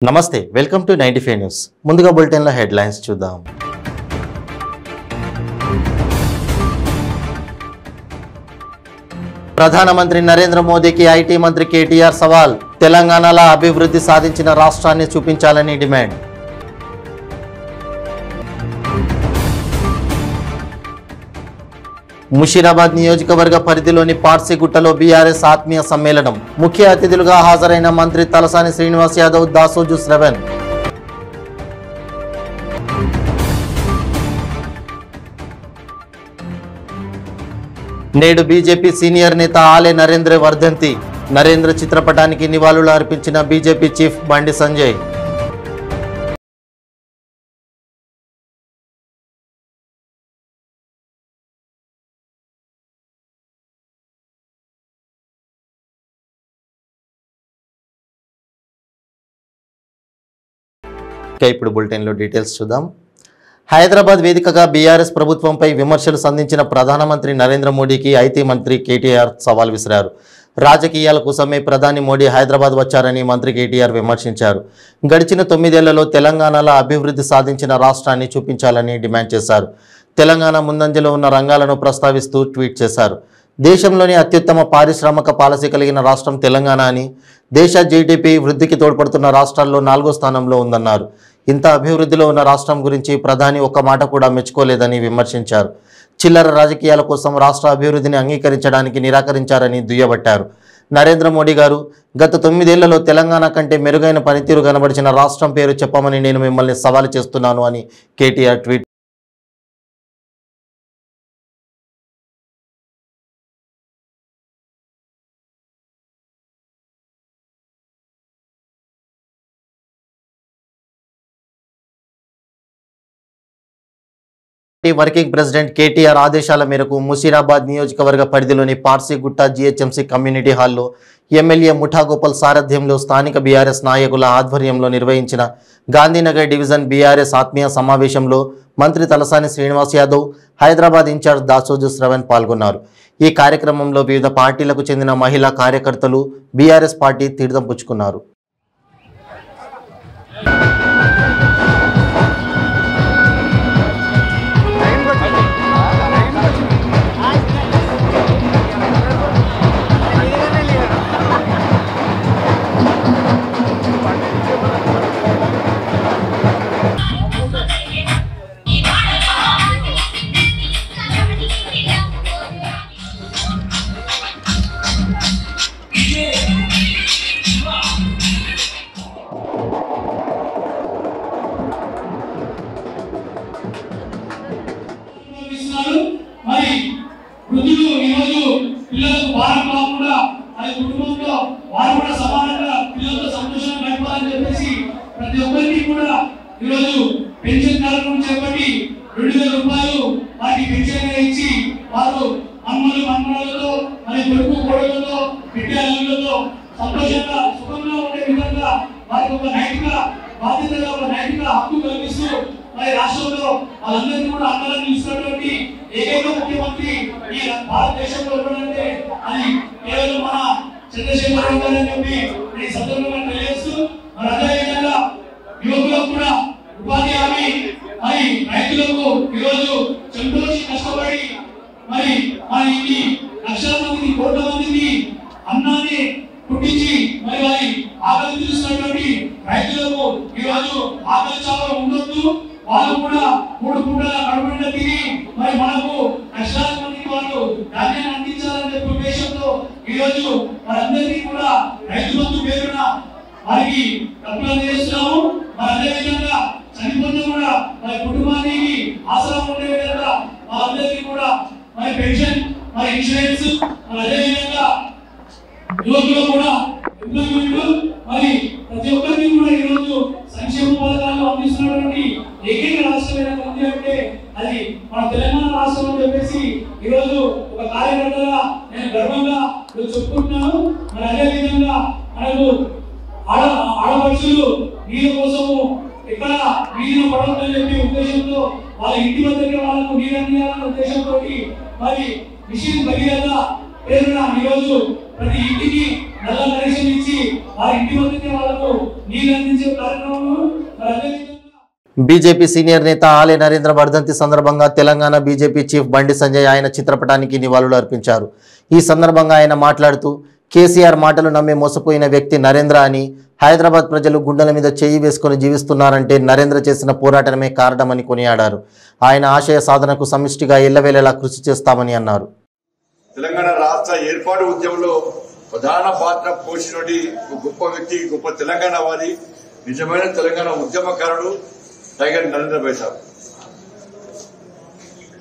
నమస్తే welcome to 95 news ముందుగా bulletin లో హెడ్లైన్స్ చూద్దాం ప్రధానమంత్రి నరేంద్ర మోదీకి ఐటీ మంత్రి కేటీఆర్ సవాల్ తెలంగాణలో అభివృద్ధి సాధించిన రాష్ట్రాన్ని చూపించాలని డిమాండ్ ముషీరాబాద్ నియోజకవర్గ పరిధిలోని పార్సిగుట్టలో బీఆర్ఎస్ ఆత్మీయ సమ్మేళనం ముఖ్య అతిథులుగా హాజరైన మంత్రి తలసాని శ్రీనివాస్ యాదవ్ దాసోజు శ్రవణ్ నేడు బీజేపీ సీనియర్ నేత ఆలే నరేంద్ర వర్ధంతి నరేంద్ర చిత్రపటానికి నివాళులు అర్పించిన బీజేపీ చీఫ్ బండి సంజయ్ ఇప్పుడు బులెటిన్లో డీటెయిల్స్ చూద్దాం. హైదరాబాద్ వేదికగా బీఆర్ఎస్ ప్రభుత్వంపై విమర్శలు సంధించిన ప్రధానమంత్రి నరేంద్ర మోడీకి ఐటీ మంత్రి కేటీఆర్ సవాల్ విసిరారు. రాజకీయాల కోసమే ప్రధాని మోడీ హైదరాబాద్ వచ్చారని మంత్రి కేటీఆర్ విమర్శించారు. గడిచిన 9 ఏళ్లలో తెలంగాణలో అభివృద్ధి సాధించిన రాష్ట్రాన్ని చూపించాలని డిమాండ్ చేశారు. తెలంగాణ ముందంజలో ఉన్న రంగాలను ప్రస్తావిస్తూ ట్వీట్ చేశారు. దేశంలోని అత్యుత్తమ పారిశ్రామిక పాలసీ కలిగిన రాష్ట్రం తెలంగాణ అని, దేశ జీడీపీ వృద్ధికి తోడ్పడుతున్న రాష్ట్రాల్లో 4వ స్థానంలో ఉందన్నారు. ఇంత అభివృద్ధిలో ఉన్న రాష్ట్రం గురించి ప్రధాని ఒక్క మాట కూడా మెచ్చుకోలేదని విమర్శించారు. చిల్లర రాజకీయాల కోసం రాష్ట్ర అభివృద్ధిని అంగీకరించడానికి నిరాకరించారని దుయ్యబట్టారు. నరేంద్ర మోడీ గారు గత 9 ఏళ్లలో తెలంగాణ కంటే మెరుగైన పనితీరు కనబడిచిన రాష్ట్రం పేరు చెప్పమని నేను మిమ్మల్ని సవాలు చేస్తున్నాను అని KTR tweet working president KTR ఆదేశాల మేరకు ముషీరాబాద్ నియోజకవర్గ పరిధిలోని పార్సిగుట్ట జీహెచ్ఎంసీ కమ్యూనిటీ హాల్లో ఎమ్మెల్యే ముఠాగోపాల్ సారథ్యంలో స్థానిక బీఆర్ఎస్ నాయకుల ఆధ్వర్యంలో నిర్వహించిన గాంధీనగర్ డివిజన్ బీఆర్ఎస్ ఆత్మీయ సమావేశంలో మంత్రి తలసాని శ్రీనివాస్ యాదవ్, హైదరాబాద్ ఇన్ఛార్జ్ దాసోజు శ్రవణ్ పాల్గొన్నారు. ఈ కార్యక్రమంలో వివిధ పార్టీలకు చెందిన మహిళా కార్యకర్తలు బీఆర్ఎస్ పార్టీ తీర్థం పుచ్చుకున్నారు. మిషన్ భగీరథ పేరున ఈరోజు ప్రతి ఇంటికి నల్ల కనెక్షన్ ఇచ్చి ఆ ఇంటి వద్దకే వాళ్ళకు నీళ్ళు అందించే కార్యక్రమం బీజేపీ సీనియర్ నేత ఆలే నరేంద్ర వర్ధంతి సందర్భంగా తెలంగాణ బీజేపీ చీఫ్ బండి సంజయ్ ఆయన చిత్రపటానికి నివాళులు అర్పించారు. ఈ సందర్భంగా ఆయన మాట్లాడుతూ కేసీఆర్ మాటలు నమ్మి మోసపోయిన వ్యక్తి నరేంద్ర అని, హైదరాబాద్ ప్రజలు గుండెల మీద చేయి వేసుకుని జీవిస్తున్నారంటే నరేంద్ర చేసిన పోరాటమే కారణమని కొనియాడారు. ఆయన ఆశయ సాధనకు సమిష్టిగా ఎల్లవేళలా కృషి చేస్తామని అన్నారు. తెలంగాణ రాష్ట్ర ఏర్పాటు ఉద్యమంలో ప్రధాన పాత్ర పోషించినటువంటి గొప్ప వ్యక్తి, గొప్ప తెలంగాణ వాది, నిజమైన తెలంగాణ ఉద్యమకారుడు టైగర్ నరేంద్ర భాయ్ సాబ్.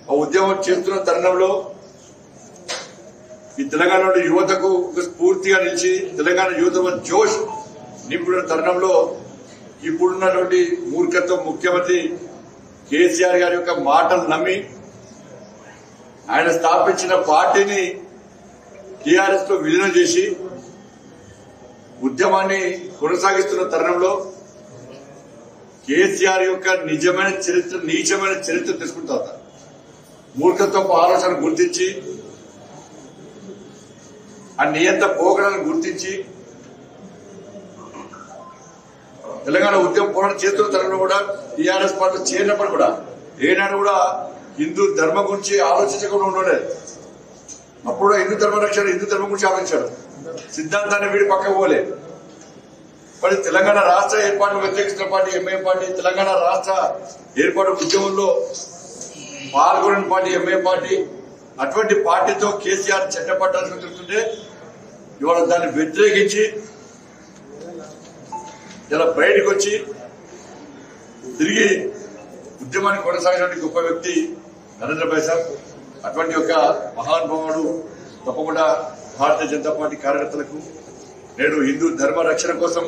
ఆ ఉద్యమం చేస్తున్న తరుణంలో ఈ తెలంగాణ యువతకు ఒక స్ఫూర్తిగా నిలిచి తెలంగాణ యువత జోష్ నింపుతున్న తరుణంలో ఇప్పుడున్నటువంటి మూర్ఖత్వం ముఖ్యమంత్రి కేసీఆర్ గారి యొక్క మాటలు నమ్మి ఆయన స్థాపించిన పార్టీని టీఆర్ఎస్ లో విలీనం చేసి ఉద్యమాన్ని కొనసాగిస్తున్న తరుణంలో కేసీఆర్ యొక్క నిజమైన చరిత్ర, నీచమైన చరిత్ర తెలుసుకుంటా మూర్ఖత్వపు ఆలోచన గుర్తించి ఆ నియంత పోకడలను గుర్తించి తెలంగాణ ఉద్యమం పోరాటం చేస్తున్న తరుణంలో కూడా టీఆర్ఎస్ పార్టీ చేరినప్పుడు కూడా ఏనాడు కూడా హిందూ ధర్మం గురించి ఆలోచించకుండా ఉండలేదు. అప్పుడు హిందూ ధర్మ రక్షణ, హిందూ ధర్మం గురించి ఆలోచించాడు. సిద్ధాంతాన్ని వీడి పక్కకు పోలే. మరి తెలంగాణ రాష్ట్ర ఏర్పాటును వ్యతిరేకిస్తున్న పార్టీ ఎంఐఎం పార్టీ, తెలంగాణ రాష్ట్ర ఏర్పాటు ఉద్యమంలో పాల్గొనని పార్టీ ఎంఐఎం పార్టీ, అటువంటి పార్టీతో కేసీఆర్ చట్టపట్టాల్సి తెలుస్తుంటే ఇవాళ దాన్ని వ్యతిరేకించి ఇలా బయటకు వచ్చి తిరిగి ఉద్యమాన్ని కొనసాగినటువంటి గొప్ప వ్యక్తి నరేంద్ర భాయ్ సాబ్. అటువంటి ఒక మహానుభావుడు తప్పకుండా భారతీయ జనతా పార్టీ కార్యకర్తలకు నేడు హిందూ ధర్మ రక్షణ కోసం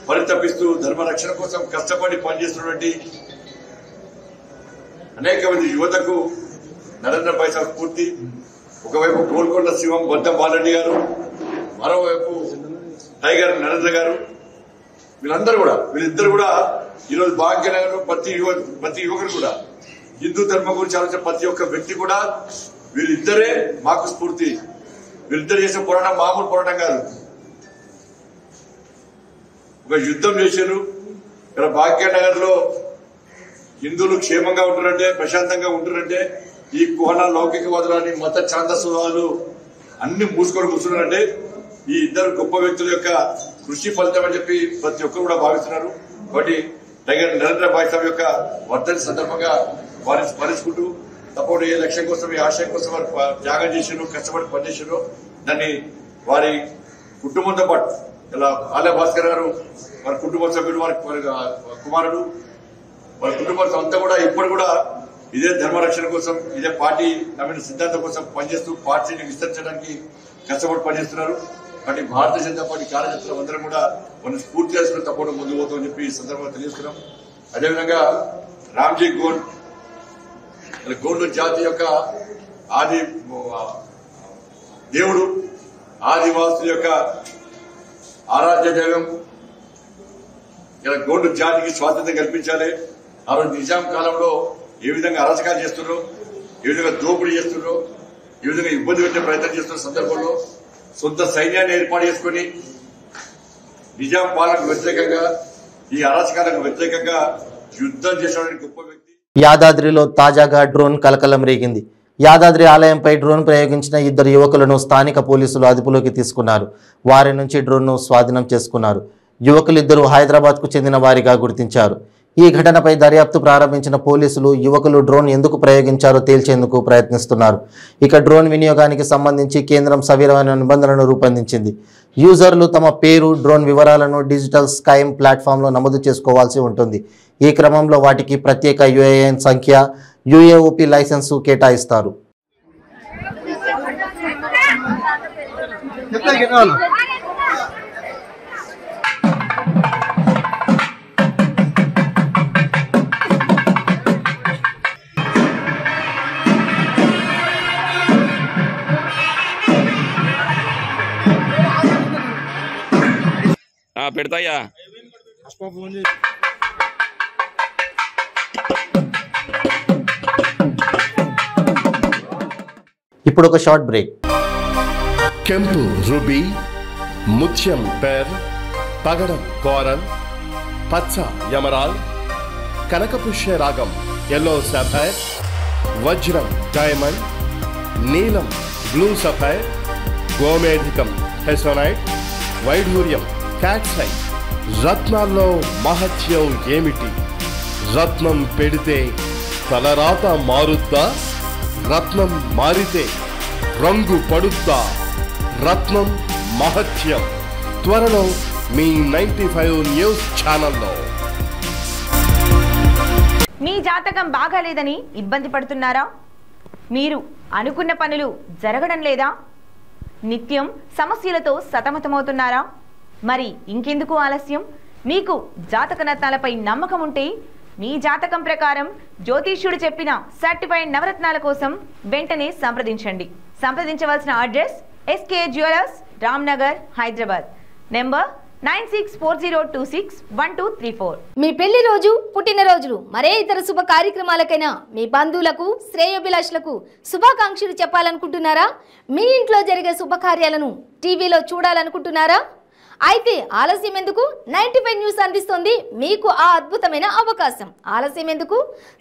పరితపిస్తూ ధర్మ రక్షణ కోసం కష్టపడి పనిచేస్తున్నటువంటి అనేక మంది యువతకు నరేంద్ర భాయ్ సాబ్ స్ఫూర్తి. ఒకవైపు గోల్కొండ శివం బద్దం బాలరెడ్డి గారు, మరోవైపు టైగర్ నరేంద్ర గారు, వీళ్ళిద్దరు కూడా ఈరోజు భాగ్యనగర్లో ప్రతి యువకుడు కూడా హిందూ ధర్మం గురించి ఆలోచన ప్రతి ఒక్క వ్యక్తి కూడా వీళ్ళిద్దరే మాకు స్ఫూర్తి. వీళ్ళిద్దరు చేసే పోరాటం మామూలు పోరాటం కాదు. ఒక యుద్ధం చేశారు. ఇక్కడ భాగ్యనగర్ లో హిందువులు క్షేమంగా ఉంటారంటే, ప్రశాంతంగా ఉంటారంటే ఈ కోణ లౌకికవాదులని, మత ఛాందస్వాదులు అన్ని మూసుకొని కూర్చున్నారంటే ఈ ఇద్దరు గొప్ప వ్యక్తుల యొక్క కృషి ఫలితం అని చెప్పి ప్రతి ఒక్కరు కూడా భావిస్తున్నారు. కాబట్టి టైగర్ నరేంద్ర భాయ్ సాబ్ యొక్క వర్ధంతి సందర్భంగా వారిని స్మరించుకుంటూ తప్పకుండా ఏ లక్ష్యం కోసం, ఈ ఆశయం కోసం వారు త్యాగం చేశారు, కష్టపడి పనిచేశారు. దాన్ని వారి కుటుంబంతో పాటు ఇలా ఆలయ భాస్కర్ గారు, వారి కుటుంబ సభ్యుడు, వారి కుమారుడు, వారి కుటుంబం అంతా కూడా ఇప్పుడు కూడా ఇదే ధర్మ రక్షణ కోసం, ఇదే పార్టీ నమ్మిన సిద్ధాంతం కోసం పనిచేస్తూ పార్టీని విస్తరించడానికి కష్టపడి పనిచేస్తున్నారు. కాబట్టి భారతీయ జనతా పార్టీ కార్యకర్తలు అందరం కూడా మనం స్ఫూర్తి చేసుకుని తప్పకుండా ముందుకు పోతామని చెప్పి ఈ సందర్భంగా తెలియజేస్తున్నాం. అదేవిధంగా రామ్జీ గోండు జాతి యొక్క ఆది దేవుడు, ఆదివాసుల యొక్క ఆరాధ్య దైవం. ఇలా గోండు జాతికి స్వాతంత్ర్యం కల్పించాలి. ఆ రోజు నిజాం కాలంలో ఏ విధంగా అరాచకాలు చేస్తున్నారో, ఏ విధంగా దోపిడీ చేస్తున్నారో, ఏ విధంగా ఇబ్బంది పెట్టే ప్రయత్నం చేస్తున్న సందర్భంలో సొంత సైన్యాన్ని ఏర్పాటు చేసుకుని నిజాం పాలనకు వ్యతిరేకంగా, ఈ అరాచకాలకు వ్యతిరేకంగా యుద్ధం చేసిన గొప్ప వ్యక్తి. యాదాద్రిలో తాజాగా డ్రోన్ కలకలం రేగింది. యాదాద్రి ఆలయంపై డ్రోన్ ప్రయోగించిన ఇద్దరు యువకులను స్థానిక పోలీసులు అదుపులోకి తీసుకున్నారు. వారి నుంచి డ్రోన్ను స్వాధీనం చేసుకున్నారు. యువకులిద్దరూ హైదరాబాద్కు చెందిన వారిగా గుర్తించారు. ఈ ఘటనపై దర్యాప్తు ప్రారంభించిన పోలీసులు యువకులు డ్రోన్ ఎందుకు ప్రయోగించారో తేల్చేందుకు ప్రయత్నిస్తున్నారు. ఇక డ్రోన్ వినియోగానికి సంబంధించి కేంద్రం సవివరమైన నిబంధనలను రూపొందించింది. యూజర్లు తమ పేరు, డ్రోన్ వివరాలను డిజిటల్ స్కైమ్ ప్లాట్ఫామ్లో నమోదు చేసుకోవాల్సి ఉంటుంది. ఈ క్రమంలో వాటికి ప్రత్యేక యుఏఎన్ సంఖ్య, యుఏఓపి లైసెన్సు కేటాయిస్తారు. పెడతాయా ఇప్పుడు ఒక షార్ట్ బ్రేక్. కెంపు రూబీ, ముత్యం పేర్, పగడం కోరల్, పచ్చ యమరాల్, కనకపుష్య రాగం ఎల్లో సఫైర్, వజ్రం డైమండ్, నీలం బ్లూ సఫైర్, గోమేధికం హెసోనైట్, వైఢూర్యం క్యాట్సై. రత్నాల్లో మహత్యం ఏమిటి? రత్నం పెడితే తలరాత మారుద్దా? రత్నం మారితే రంగు పడుద్దా? రత్నం మహత్యం త్వరలో మీ 95 న్యూస్ ఛానల్లో. మీ జాతకం బాగాలేదని ఇబ్బంది పడుతున్నారా? మీరు అనుకున్న పనులు జరగడం లేదా? నిత్యం సమస్యలతో సతమతమవుతున్నారా? మరి ఇంకెందుకు ఆలస్యం? మీకు జాతక రత్నాలపై నమ్మకం ఉంటే మీ జాతకం ప్రకారం జ్యోతిష్యుడు చెప్పిన సర్టిఫైడ్ నవరత్నాల కోసం వెంటనే సంప్రదించండి. సంప్రదించవలసిన address SK jewellers, Ramnagar, Hyderabad. Number 9640261234. మీ పెళ్లి రోజు, పుట్టినరోజులు, మరే ఇతర శుభ కార్యక్రమాలకైనా మీ బంధువులకు, శ్రేయోభిలాషులకు శుభాకాంక్షలు చెప్పాలనుకుంటున్నారా? మీ ఇంట్లో జరిగే శుభకార్యాలను టీవీలో చూడాలనుకుంటున్నారా? అయితే ఆలస్యం ఎందుకు? 95 న్యూస్ అందిస్తుంది మీకు ఆ అద్భుతమైన అవకాశం. ఆలస్యం ఎందుకు?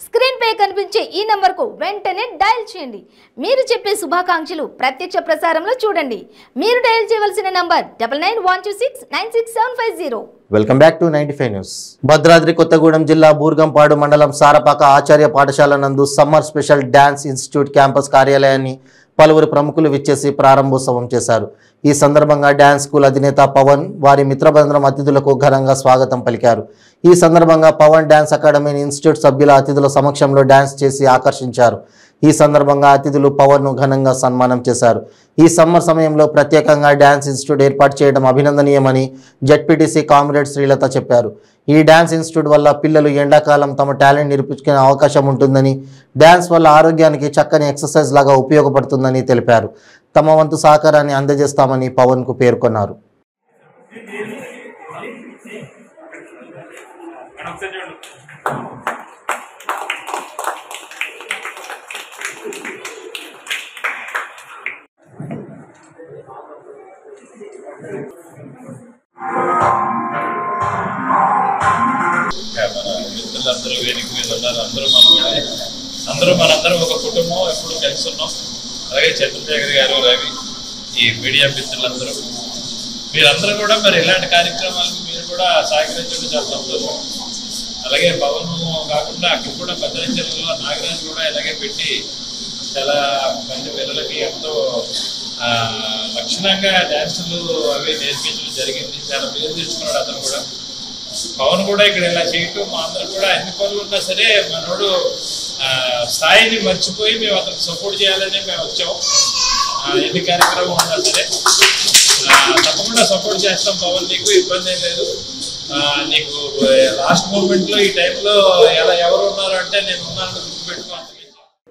స్క్రీన్ పై కనిపించే ఈ నంబర్కు వెంటనే డయల్ చేయండి. మీరు చెప్పే శుభాకాంక్షలు ప్రత్యక్ష ప్రసారంలో చూడండి. మీరు డయల్ చేయవలసిన number 9912696750. Welcome back to 95 news. Bhadradri Kothagudem జిల్లా బూర్గంపాడు మండలం సారపాక ఆచార్య పాఠశాల నందు summer special dance institute campus కార్యాలయాన్ని పలువురు ప్రముఖులు విచ్చేసి ప్రారంభోత్సవం చేశారు. ఈ సందర్భంగా డ్యాన్స్ స్కూల్ అధినేత పవన్, వారి మిత్రబృందం అతిథులకు ఘనంగా స్వాగతం పలికారు. ఈ సందర్భంగా పవన్ డ్యాన్స్ అకాడమీ ఇన్స్టిట్యూట్ సభ్యుల అతిథుల సమక్షంలో డ్యాన్స్ చేసి ఆకర్షించారు. ఈ సందర్భంగా అతిథులు పవన్ను ఘనంగా సన్మానం చేశారు. ఈ సమ్మర్ సమయంలో ప్రత్యేకంగా డ్యాన్స్ ఇన్స్టిట్యూట్ ఏర్పాటు చేయడం అభినందనీయమని జెడ్పీటీసీ కామ్రేడ్ శ్రీలత చెప్పారు. ఈ డ్యాన్స్ ఇన్స్టిట్యూట్ వల్ల పిల్లలు ఎండాకాలం తమ టాలెంట్ నిరూపించుకునే అవకాశం ఉంటుందని, డ్యాన్స్ వల్ల ఆరోగ్యానికి చక్కని ఎక్సర్సైజ్ లాగా ఉపయోగపడుతుందని తెలిపారు. తమ వంతు సహకారాన్ని అందజేస్తామని పవన్కు పేర్కొన్నారు. మిత్రులందరూ వేదిక మీద ఉన్నారు. మనందరం ఒక కుటుంబం, ఎప్పుడు కలిసి ఉన్నాం. అలాగే చంద్రశేఖర్ గారు, రవి, ఈ మీడియా మిత్రులందరూ, మీరందరూ కూడా మరి ఇలాంటి కార్యక్రమాలకు మీరు కూడా సహకరించడం చాలా సంతోషం. అలాగే పవన్ కాకుండా అక్కడ కూడా భద్రాచలంలో నాగరాజు కూడా ఇలాగే పెట్టి చాలా మంది పిల్లలకి ఎంతో లక్షణంగా డ్యాన్సులు అవి నేర్పించడం జరిగింది. చాలా పేరు తెచ్చుకున్నాడు అతను కూడా. పవన్ కూడా ఇక్కడ ఇలా చేయటం మా అందరూ కూడా ఎన్ని పనులు ఉన్నా సరే మనోడు స్థాయిని మర్చిపోయి మేము అతనికి సపోర్ట్ చేయాలని మేము వచ్చాం. ఎన్ని కార్యక్రమం ఉన్నా సరే తప్పకుండా సపోర్ట్ చేస్తాం. పవన్ నీకు ఇబ్బంది ఏం లేదు. నీకు లాస్ట్ మూమెంట్లో ఈ టైంలో ఎవరు ఉన్నారు అంటే నేను ఉన్నాను గుర్తుపెట్టుకో.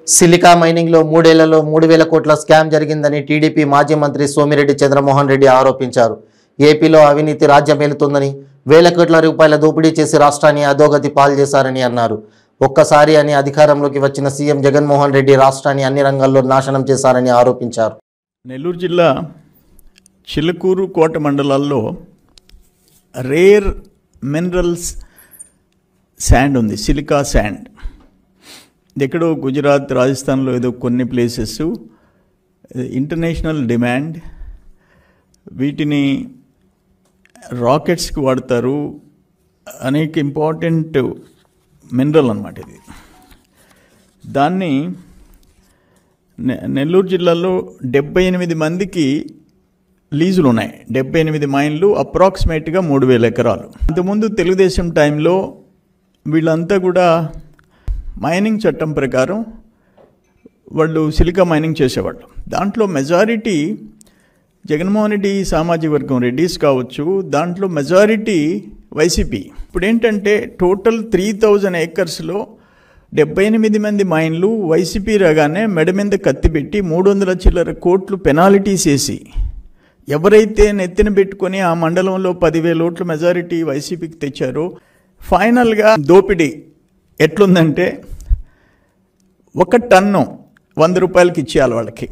సిలికా మైనింగ్లో 3 ఏళ్లలో 3,000 కోట్ల స్కామ్ జరిగిందని టీడీపీ మాజీ మంత్రి సోమిరెడ్డి చంద్రమోహన్ రెడ్డి ఆరోపించారు. ఏపీలో అవినీతి రాజ్యమేలుతుందని, వేల కోట్ల రూపాయల దోపిడీ చేసి రాష్ట్రాన్ని అధోగతి పాలు చేశారని అన్నారు. ఒక్కసారి అని అధికారంలోకి వచ్చిన సీఎం జగన్మోహన్ రెడ్డి రాష్ట్రాన్ని అన్ని రంగాల్లో నాశనం చేశారని ఆరోపించారు. నెల్లూరు జిల్లా చిలుకూరు, కోట మండలాల్లో రేర్ మినరల్స్ శాండ్ ఉంది, సిలికా శాండ్. ఎక్కడో గుజరాత్, రాజస్థాన్లో ఏదో కొన్ని ప్లేసెస్ ఇంటర్నేషనల్ డిమాండ్. వీటిని రాకెట్స్కి వాడతారు. అనేక ఇంపార్టెంట్ మినరల్ అన్నమాట ఇది. దాన్ని నెల్లూరు జిల్లాలో 78 మందికి లీజులు ఉన్నాయి. 78 మైన్లు, అప్రాక్సిమేట్గా 3,000 ఎకరాలు. అంతకుముందు తెలుగుదేశం టైంలో వీళ్ళంతా కూడా మైనింగ్ చట్టం ప్రకారం వాళ్ళు సిలికా మైనింగ్ చేసేవాళ్ళు. దాంట్లో మెజారిటీ జగన్మోహన్ రెడ్డి సామాజిక వర్గం, రెడ్డిస్ కావచ్చు, దాంట్లో మెజారిటీ వైసీపీ. ఇప్పుడు ఏంటంటే టోటల్ 3,000 ఏకర్స్లో 78 మంది మైన్లు వైసీపీ రాగానే మెడ మీద కత్తి పెట్టి 300 చిల్లర కోట్లు పెనాల్టీస్ వేసి ఎవరైతే నెత్తిన పెట్టుకొని ఆ మండలంలో 10,000 ఓట్ల మెజారిటీ వైసీపీకి తెచ్చారో, ఫైనల్గా దోపిడీ ఎట్లుందంటే 1 టన్ను 100 రూపాయలకి ఇచ్చేయాలి వాళ్ళకి,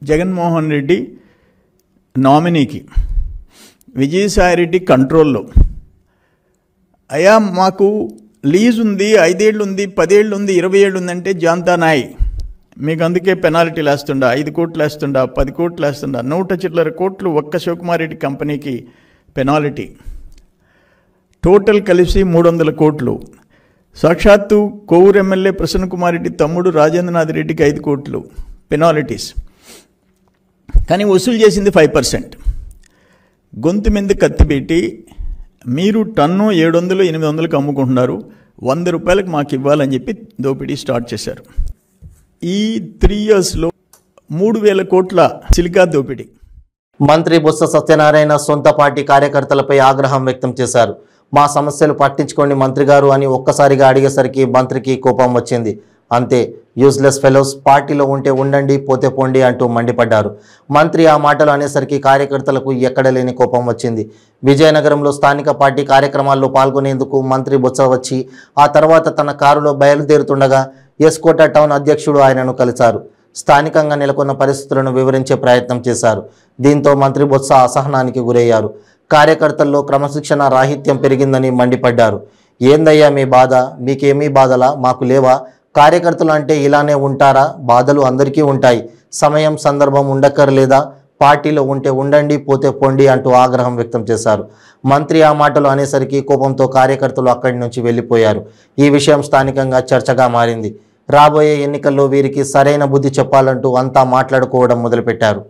జగన్మోహన్ రెడ్డి నామినీకి. విజయసాయిరెడ్డి కంట్రోల్లో. అయ్యా మాకు లీజ్ ఉంది, 5 ఏళ్ళు ఉంది, 10 ఏళ్ళు ఉంది, 20 ఏళ్ళు ఉందంటే జాంతా నాయ్, మీకు అందుకే పెనాల్టీలు వేస్తుండా, 5 కోట్లు వేస్తుండా, 10 కోట్లు వేస్తుండా, 100 చిల్లర కోట్లు ఒక్క శివకుమార్ రెడ్డి కంపెనీకి పెనాల్టీ. టోటల్ కలిసి 300 కోట్లు. సాక్షాత్తు కోవూరు ఎమ్మెల్యే ప్రసన్న కుమార్ రెడ్డి తమ్ముడు రాజేంద్రనాథ్ రెడ్డికి 5 కోట్లు పెనాల్టీస్. కానీ వసూలు చేసింది 5%. గొంతు మీద కత్తి పెట్టి మీరు టన్ను 700, 800కి అమ్ముకుంటున్నారు, 100 రూపాయలకు మాకు ఇవ్వాలని చెప్పి దోపిడీ స్టార్ట్ చేశారు. ఈ 3 ఇయర్స్లో 3000 కోట్ల సిలికా దోపిడీ. మంత్రి బొత్స సత్యనారాయణ సొంత పార్టీ కార్యకర్తలపై ఆగ్రహం వ్యక్తం చేశారు. మా సమస్యలు పట్టించుకోండి మంత్రి గారు అని ఒక్కసారిగా అడిగేసరికి మంత్రికి కోపం వచ్చింది. అంతే, యూజ్లెస్ ఫెలోస్, పార్టీలో ఉంటే ఉండండి, పోతే పోండి అంటూ మండిపడ్డారు. మంత్రి ఆ మాటలు అనేసరికి కార్యకర్తలకు ఎక్కడ లేని కోపం వచ్చింది. విజయనగరంలో స్థానిక పార్టీ కార్యక్రమాల్లో పాల్గొనేందుకు మంత్రి బొత్స వచ్చి ఆ తర్వాత తన కారులో బయలుదేరుతుండగా ఎస్కోట టౌన్ అధ్యక్షుడు ఆయనను కలిశారు. స్థానికంగా నెలకొన్న పరిస్థితులను వివరించే ప్రయత్నం చేశారు. దీంతో మంత్రి బొత్స అసహనానికి గురయ్యారు. కార్యకర్తల్లో క్రమశిక్షణ రాహిత్యం పెరిగిందని మండిపడ్డారు. ఏందయ్యా మీ బాధ, మీకేమీ బాధలా, మాకు లేవా? కార్యకర్తలు అంటే ఇలానే ఉంటారా? బాధలు అందరికీ ఉంటాయి, సమయం సందర్భం ఉండక్కర్లేదా? పార్టీలో ఉంటే ఉండండి, పోతే పోండి అంటూ ఆగ్రహం వ్యక్తం చేశారు. మంత్రి ఆ మాటలు అనేసరికి కోపంతో కార్యకర్తలు అక్కడి నుంచి వెళ్ళిపోయారు. ఈ విషయం స్థానికంగా చర్చగా మారింది. రాబోయే ఎన్నికల్లో వీరికి సరైన బుద్ధి చెప్పాలంటూ అంతా మాట్లాడుకోవడం మొదలుపెట్టారు.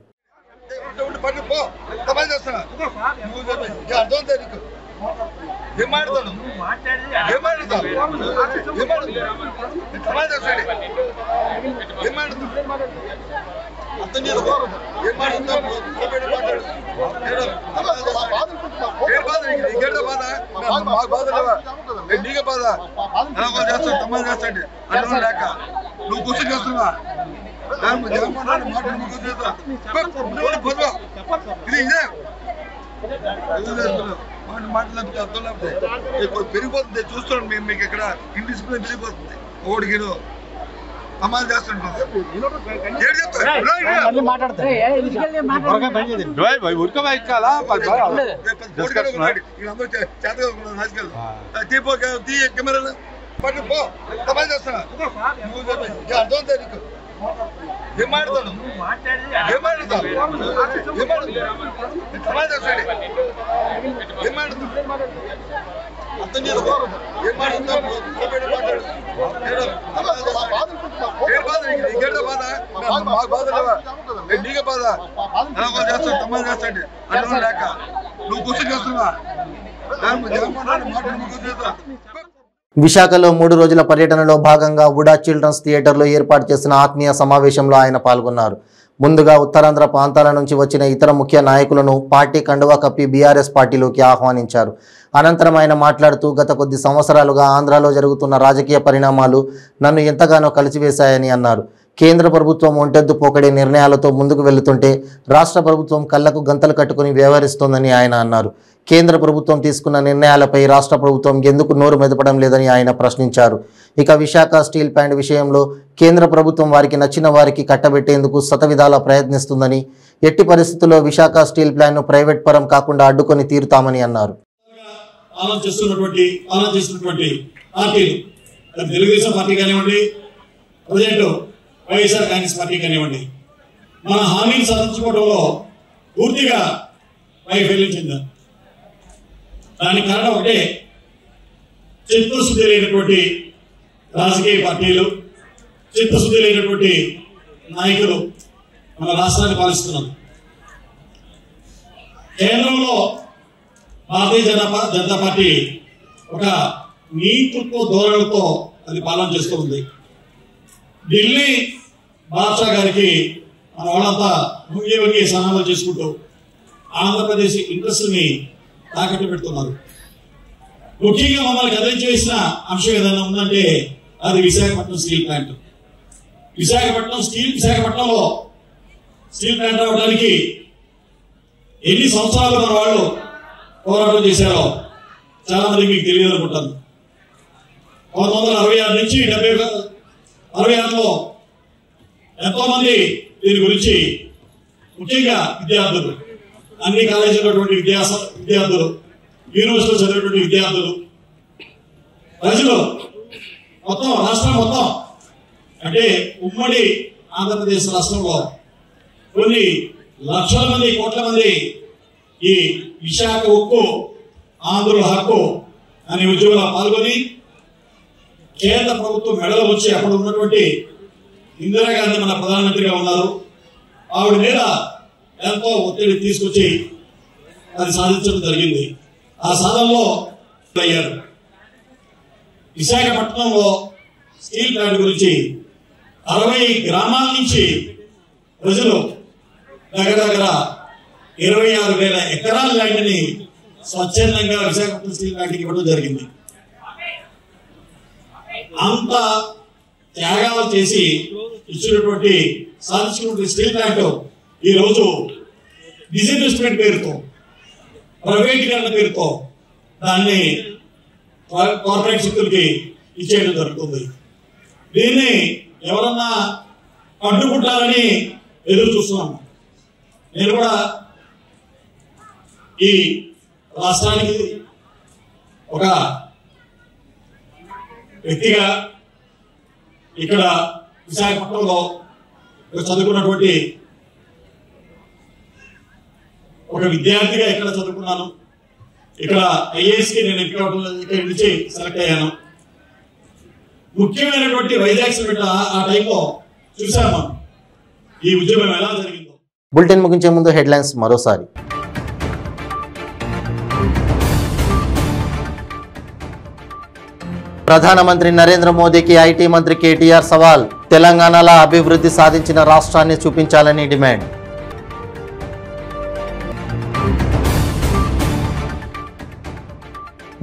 నువ్వు గుర్తు చేస్తున్నా మాట్లాడితే అర్థం లేకపోతే పెరిగిపోతుంది. చూస్తున్నాం మేము, మీకు ఇక్కడ ఇండిసిప్లిన్ పెరిగిపోతుంది. ఓడికి అమలు చేస్తుంటాం. కెమెరాలు పట్టు పో, అమలు చేస్తున్నా. అర్థం నీకు ఏం మాట్లాడతాను, ఏం మాట్లాడతాను, ఏం మాట్లాడతాను, అర్థం చేసుకో, ఏం మాట్లాడతాను, ఇంకేంటో బాధ, మాకు బాధ లేవా, నీకే బాధ, చేస్తాను తమ్మని చేస్తాండి అర్థం లేక నువ్వు గుర్తు చేస్తున్నా. విశాఖలో 3 రోజుల పర్యటనలో భాగంగా వుడా చిల్డ్రన్స్ థియేటర్లో ఏర్పాటు చేసిన ఆత్మీయ సమావేశంలో ఆయన పాల్గొన్నారు. ముందుగా ఉత్తరాంధ్ర ప్రాంతాల నుంచి వచ్చిన ఇతర ముఖ్య నాయకులను పార్టీ కండువా కప్పి బీఆర్ఎస్ పార్టీలోకి ఆహ్వానించారు. అనంతరం ఆయన మాట్లాడుతూ గత కొద్ది సంవత్సరాలుగా ఆంధ్రాలో జరుగుతున్న రాజకీయ పరిణామాలు నన్ను ఎంతగానో కలిసివేశాయని అన్నారు. కేంద్ర ప్రభుత్వం ఒంటెద్దు పోకడే నిర్ణయాలతో ముందుకు వెళ్తుంటే రాష్ట్ర ప్రభుత్వం కళ్లకు గంతలు కట్టుకుని వ్యవహరిస్తోందని ఆయన అన్నారు. కేంద్ర ప్రభుత్వం తీసుకున్న నిర్ణయాలపై రాష్ట్ర ప్రభుత్వం ఎందుకు నోరు మెదపడం లేదని ఆయన ప్రశ్నించారు. ఇక విశాఖ స్టీల్ ప్లాంట్ విషయంలో కేంద్ర ప్రభుత్వం వారికి నచ్చిన వారికి కట్టబెట్టేందుకు శతవిధాలా ప్రయత్నిస్తుందని, ఎట్టి పరిస్థితుల్లో విశాఖ స్టీల్ ప్లాంట్ను ప్రైవేట్ పరం కాకుండా అడ్డుకొని తీరుతామని అన్నారు. తెలుగుదేశం పార్టీ కానివ్వండి, ప్రజెంట్ వైఎస్ఆర్ కాంగ్రెస్ పార్టీ కానివ్వండి, మన హామీని సాధించుకోవడంలో పూర్తిగా వైఫల్యం చెందారు. దానికి కారణం ఒకటే, చిత్తశుద్ధి లేనటువంటి రాజకీయ పార్టీలు, చిత్తశుద్ధి లేనటువంటి నాయకులు మన రాష్ట్రాన్ని పాలిస్తున్నారు. కేంద్రంలో భారతీయ జనతా పార్టీ ఒక నీతృత్వ ధోరణులతో అది పాలన చేస్తూ ఉంది. ఢిల్లీ బాద్షా గారికి మన వాళ్ళంతా ముంగే సన్నాహాలు చేసుకుంటూ ఆంధ్రప్రదేశ్ ఇంట్రెస్ట్ని తాకట్టు పెడుతున్నారు. ముఖ్యంగా మమ్మల్ని కదిలించి వేసిన అంశం ఏదైనా ఉందంటే అది విశాఖపట్నం స్టీల్ ప్లాంట్. విశాఖపట్నంలో స్టీల్ ప్లాంట్ రావడానికి ఎన్ని సంవత్సరాలు మన వాళ్ళు పోరాటం చేశారో చాలా మంది మీకు తెలియదు అనుకుంటాను. 1966 నుంచి 66లో ఎంతో మంది దీని గురించి, ముఖ్యంగా విద్యార్థులు, అన్ని కాలేజీలో విద్యార్థులు, యూనివర్సిటీలో చదివేటువంటి విద్యార్థులు, ప్రజలు మొత్తం రాష్ట్రం మొత్తం అంటే ఉమ్మడి ఆంధ్రప్రదేశ్ రాష్ట్రంలో కొన్ని లక్షల మంది, కోట్ల మంది ఈ విశాఖ ఉక్కు ఆంధ్రుల హక్కు అనే ఉద్యమంలో పాల్గొని కేంద్ర ప్రభుత్వం మెడలు వచ్చి అప్పుడు ఉన్నటువంటి ఇందిరాగాంధీ మన ప్రధానమంత్రిగా ఉన్నారు. ఆవిడ మీద ఎంతో ఒత్తిడి తీసుకొచ్చి అది సాధించడం జరిగింది. ఆ సాధనలో అయ్యారు. విశాఖపట్నంలో స్టీల్ ప్లాంట్ గురించి 60 గ్రామాల నుంచి ప్రజలు దగ్గర 26,000 ఎకరాల ల్యాండ్ని స్వచ్ఛందంగా విశాఖపట్నం స్టీల్ ప్లాంట్కి ఇవ్వడం జరిగింది. అంత త్యాగాలు చేసి ఇచ్చినటువంటి సాధించినటువంటి స్టీల్ ప్లాంట్ ఈ రోజు డిస్ఇన్వెస్ట్మెంట్ పేరుతో, ప్రైవేటీకరణ పేరుతో దాన్ని కార్పొరేట్ శక్తులకి ఇచ్చేయడం జరుగుతుంది. దీన్ని ఎవరన్నా అడ్డుకుంటారని ఎదురు చూస్తున్నాము. నేను కూడా ఈ రాష్ట్రానికి ఒక వ్యక్తిగా ఇక్కడ విశాఖపట్నంలో చదువుకున్నటువంటి ఒక విద్యార్థిగా ఇక్కడ చదువుకున్నాను. ఇక్కడ ఐఏఎస్కి నేను ఇక్కడి నుంచి సెలెక్ట్ అయ్యాను. ముఖ్యమైనటువంటి వైజాగ్ సమిట్ ఆ టైంలో చూసాము ఈ ఉద్యమం ఎలా జరిగిందో. బులెటిన్ ముగించే ముందు హెడ్లైన్స్ మరోసారి. ప్రధానమంత్రి నరేంద్ర మోదీకి ఐటీ మంత్రి కేటీఆర్ సవాల్. తెలంగాణలో అభివృద్ధి సాధించిన రాష్ట్రాన్ని చూపించాలని డిమాండ్.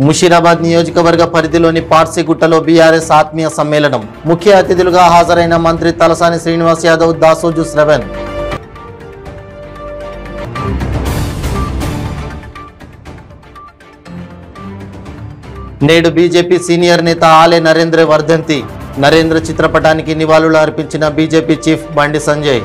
ముషీరాబాద్ నియోజకవర్గ పరిధిలోని పార్సిగుట్టలో బీఆర్ఎస్ ఆత్మీయ సమ్మేళనం. ముఖ్య అతిథులుగా హాజరైన మంత్రి తలసాని శ్రీనివాస్ యాదవ్, దాసోజు శ్రవణ్. నేడు బీజేపీ సీనియర్ నేత ఆలే నరేంద్ర వర్ధంతి. నరేంద్ర చిత్రపటానికి నివాళులు అర్పించిన బీజేపీ చీఫ్ బండి సంజయ్.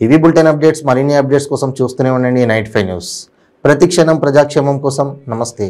ఇవి బులెటిన్ అప్డేట్స్. మరిన్ని అప్డేట్స్ కోసం చూస్తూనే ఉండండి నైట్ 5 న్యూస్. ప్రతి క్షణం ప్రజాక్షేమం కోసం. నమస్తే.